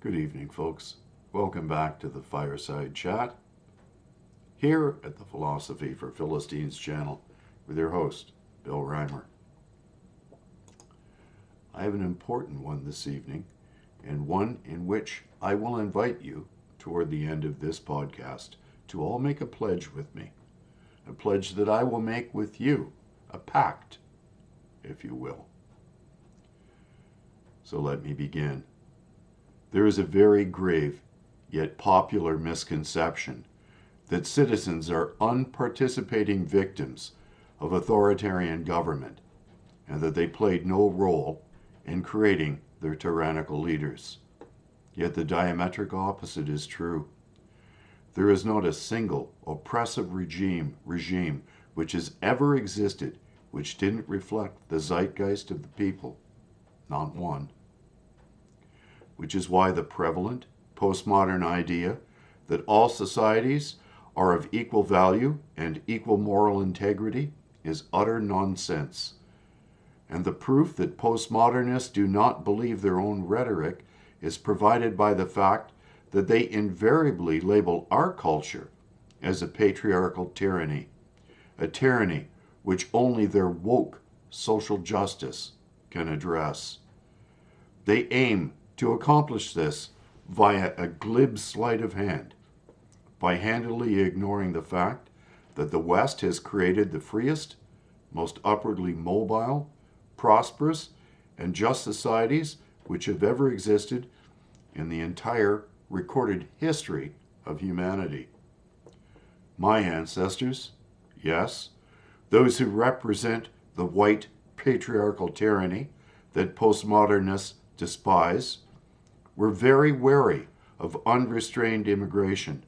Good evening, folks. Welcome back to the Fireside Chat here at the Philosophy for Philistines channel with your host, Bill Reimer. I have an important one this evening, and one in which I will invite you toward the end of this podcast to all make a pledge with me, a pledge that I will make with you, a pact, if you will. So let me begin. There is a very grave yet popular misconception that citizens are unparticipating victims of authoritarian government and that they played no role in creating their tyrannical leaders. Yet the diametric opposite is true. There is not a single oppressive regime which has ever existed which didn't reflect the zeitgeist of the people. Not one. Which is why the prevalent postmodern idea that all societies are of equal value and equal moral integrity is utter nonsense. And the proof that postmodernists do not believe their own rhetoric is provided by the fact that they invariably label our culture as a patriarchal tyranny, a tyranny which only their woke social justice can address. They aim to accomplish this via a glib sleight of hand, by handily ignoring the fact that the West has created the freest, most upwardly mobile, prosperous, and just societies which have ever existed in the entire recorded history of humanity. My ancestors, yes, those who represent the white patriarchal tyranny that postmodernists despise, were very wary of unrestrained immigration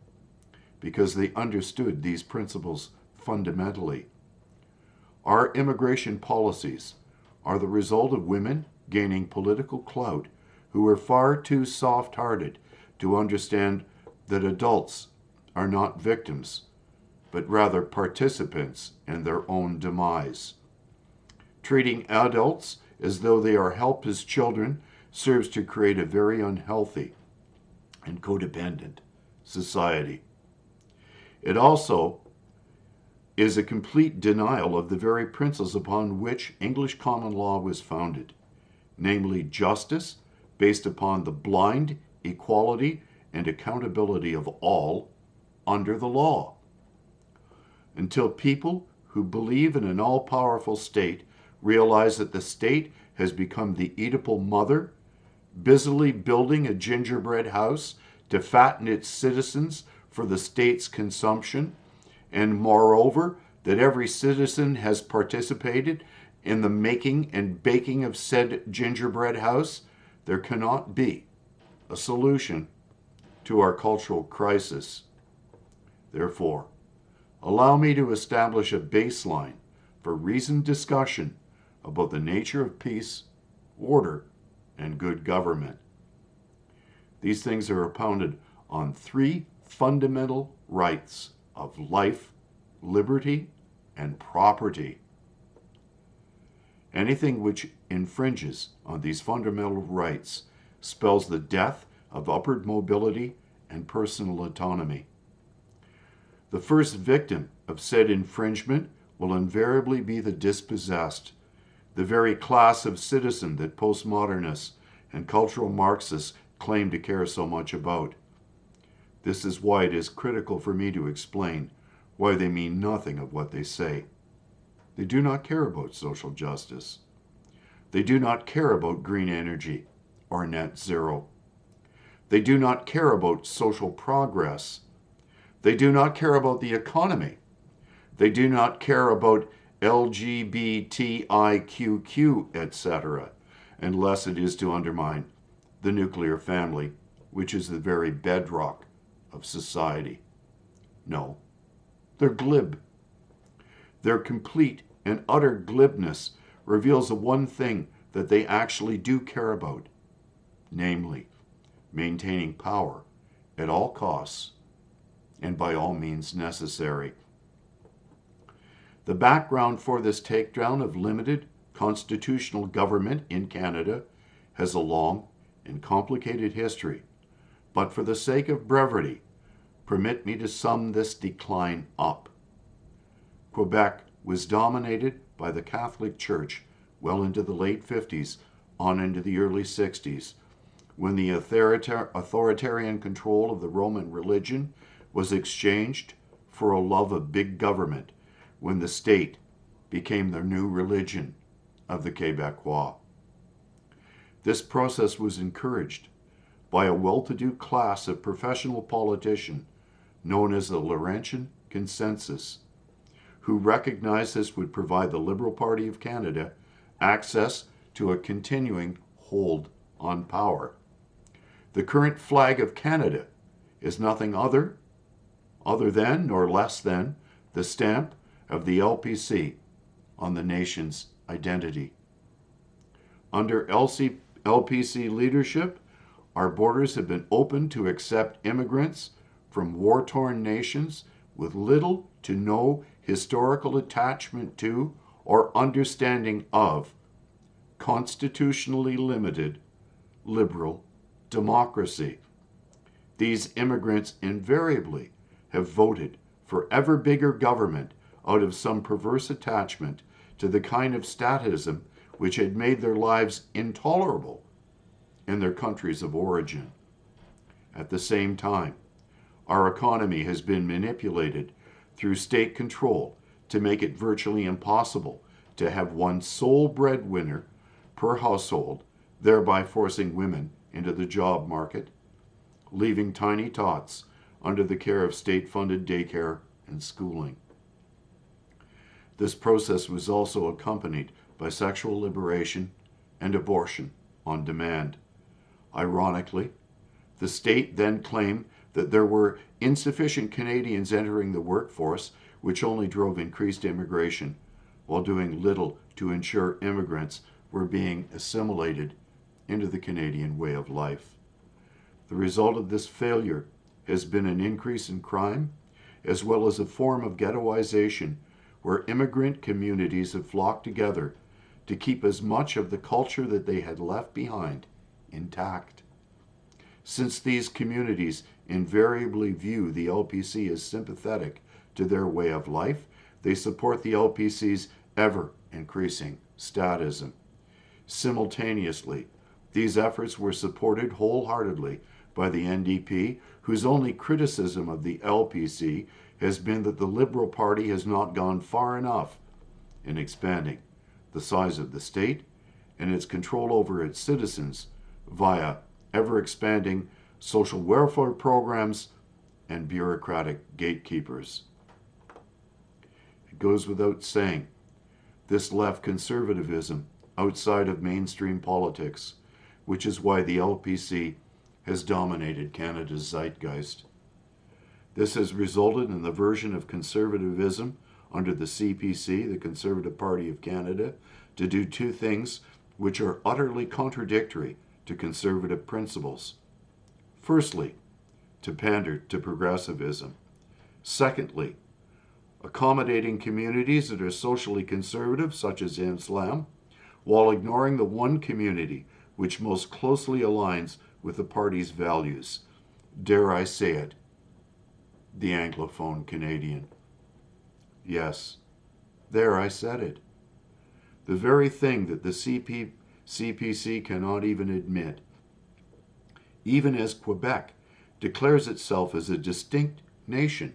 because they understood these principles fundamentally. Our immigration policies are the result of women gaining political clout who are far too soft-hearted to understand that adults are not victims, but rather participants in their own demise. Treating adults as though they are helpless children serves to create a very unhealthy and codependent society. It also is a complete denial of the very principles upon which English common law was founded, namely justice based upon the blind equality and accountability of all under the law. Until people who believe in an all-powerful state realize that the state has become the Oedipal mother, busily building a gingerbread house to fatten its citizens for the state's consumption, and moreover, that every citizen has participated in the making and baking of said gingerbread house, there cannot be a solution to our cultural crisis. Therefore, allow me to establish a baseline for reasoned discussion about the nature of peace, order, and good government. These things are expounded on three fundamental rights of life, liberty, and property. Anything which infringes on these fundamental rights spells the death of upward mobility and personal autonomy. The first victim of said infringement will invariably be the dispossessed, the very class of citizen that postmodernists and cultural Marxists claim to care so much about. This is why it is critical for me to explain why they mean nothing of what they say. They do not care about social justice. They do not care about green energy or net zero. They do not care about social progress. They do not care about the economy. They do not care about LGBTIQQ, etc., unless it is to undermine the nuclear family, which is the very bedrock of society. No, they're glib. Their complete and utter glibness reveals the one thing that they actually do care about, namely, maintaining power at all costs and by all means necessary. The background for this takedown of limited constitutional government in Canada has a long and complicated history but for the sake of brevity, permit me to sum this decline up. Quebec was dominated by the Catholic Church well into the late 50s on into the early 60s, when the authoritarian control of the Roman religion was exchanged for a love of big government, when the state became the new religion of the Quebecois. This process was encouraged by a well-to-do class of professional politicians known as the Laurentian Consensus, who recognized this would provide the Liberal Party of Canada access to a continuing hold on power. The current flag of Canada is nothing other than, nor less than, the stamp of the LPC on the nation's identity. Under LPC leadership, our borders have been opened to accept immigrants from war-torn nations with little to no historical attachment to or understanding of constitutionally limited liberal democracy. These immigrants invariably have voted for ever bigger government out of some perverse attachment to the kind of statism which had made their lives intolerable in their countries of origin. At the same time, our economy has been manipulated through state control to make it virtually impossible to have one sole breadwinner per household, thereby forcing women into the job market, leaving tiny tots under the care of state-funded daycare and schooling. This process was also accompanied by sexual liberation and abortion on demand. Ironically, the state then claimed that there were insufficient Canadians entering the workforce, which only drove increased immigration, while doing little to ensure immigrants were being assimilated into the Canadian way of life. The result of this failure has been an increase in crime, as well as a form of ghettoization, where immigrant communities have flocked together to keep as much of the culture that they had left behind intact. Since these communities invariably view the LPC as sympathetic to their way of life, they support the LPC's ever-increasing statism. Simultaneously, these efforts were supported wholeheartedly by the NDP, whose only criticism of the LPC has been that the Liberal Party has not gone far enough in expanding the size of the state and its control over its citizens via ever-expanding social welfare programs and bureaucratic gatekeepers. It goes without saying, this left conservatism outside of mainstream politics, which is why the LPC has dominated Canada's zeitgeist. This has resulted in the version of conservatism under the CPC, the Conservative Party of Canada, to do two things which are utterly contradictory to conservative principles. Firstly, to pander to progressivism. Secondly, accommodating communities that are socially conservative, such as Islam, while ignoring the one community which most closely aligns with the party's values. Dare I say it, the Anglophone Canadian. Yes, there I said it. The very thing that the CPC cannot even admit. Even as Quebec declares itself as a distinct nation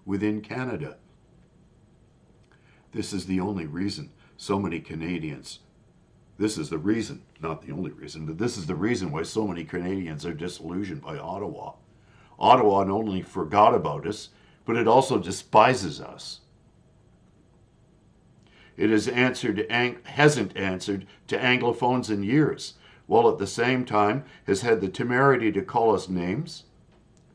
within Canada. This is the only reason so many Canadians, this is the reason, not the only reason, but this is the reason why so many Canadians are disillusioned by Ottawa. Ottawa not only forgot about us, but it also despises us. It hasn't answered to Anglophones in years, while at the same time has had the temerity to call us names,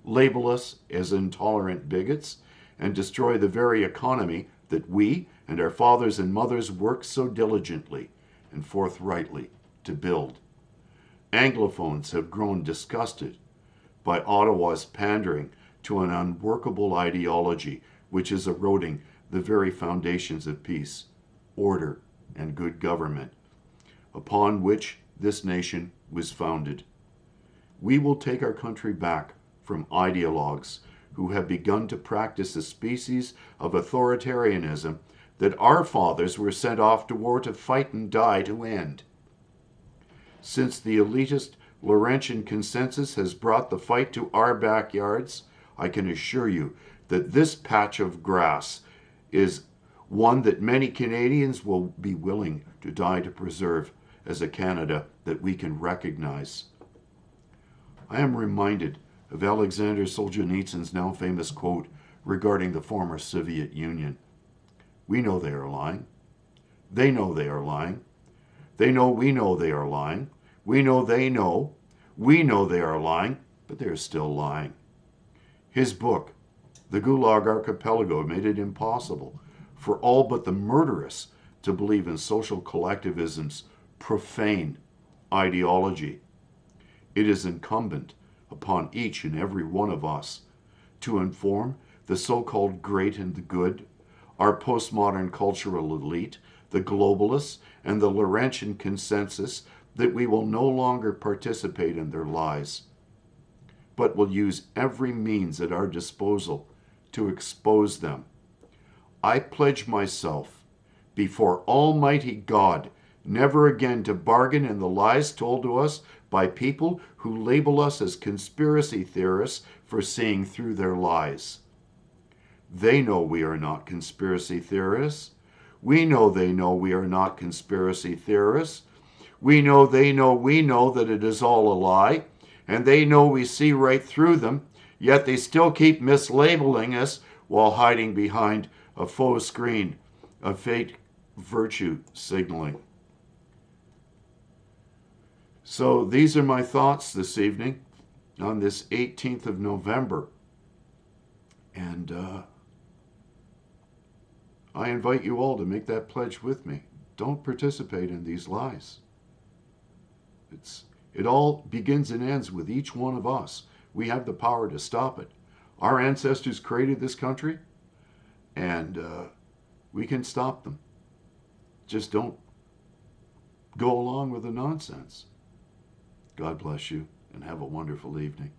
label us as intolerant bigots, and destroy the very economy that we and our fathers and mothers worked so diligently and forthrightly to build. Anglophones have grown disgusted by Ottawa's pandering to an unworkable ideology which is eroding the very foundations of peace, order, and good government, upon which this nation was founded. we will take our country back from ideologues who have begun to practice a species of authoritarianism that our fathers were sent off to war to fight and die to end. Since the elitist Laurentian consensus has brought the fight to our backyards, I can assure you that this patch of grass is one that many Canadians will be willing to die to preserve as a Canada that we can recognize. I am reminded of Alexander Solzhenitsyn's now famous quote regarding the former Soviet Union. We know they are lying. They know they are lying. They know we know they are lying. We know they know. We know they are lying, but they are still lying. His book, The Gulag Archipelago, made it impossible for all but the murderous to believe in social collectivism's profane ideology. It is incumbent upon each and every one of us to inform the so-called great and the good, our postmodern cultural elite, the globalists, and the Laurentian consensus that we will no longer participate in their lies, but will use every means at our disposal to expose them. I pledge myself before Almighty God never again to bargain in the lies told to us by people who label us as conspiracy theorists for seeing through their lies. They know we are not conspiracy theorists. We know they know we are not conspiracy theorists. We know they know we know that it is all a lie, and they know we see right through them, yet they still keep mislabeling us while hiding behind a faux screen of fake virtue signaling. So these are my thoughts this evening on this 18th of November. And I invite you all to make that pledge with me. Don't participate in these lies. It all begins and ends with each one of us. We have the power to stop it. Our ancestors created this country, and we can stop them. Just don't go along with the nonsense. God bless you, and have a wonderful evening.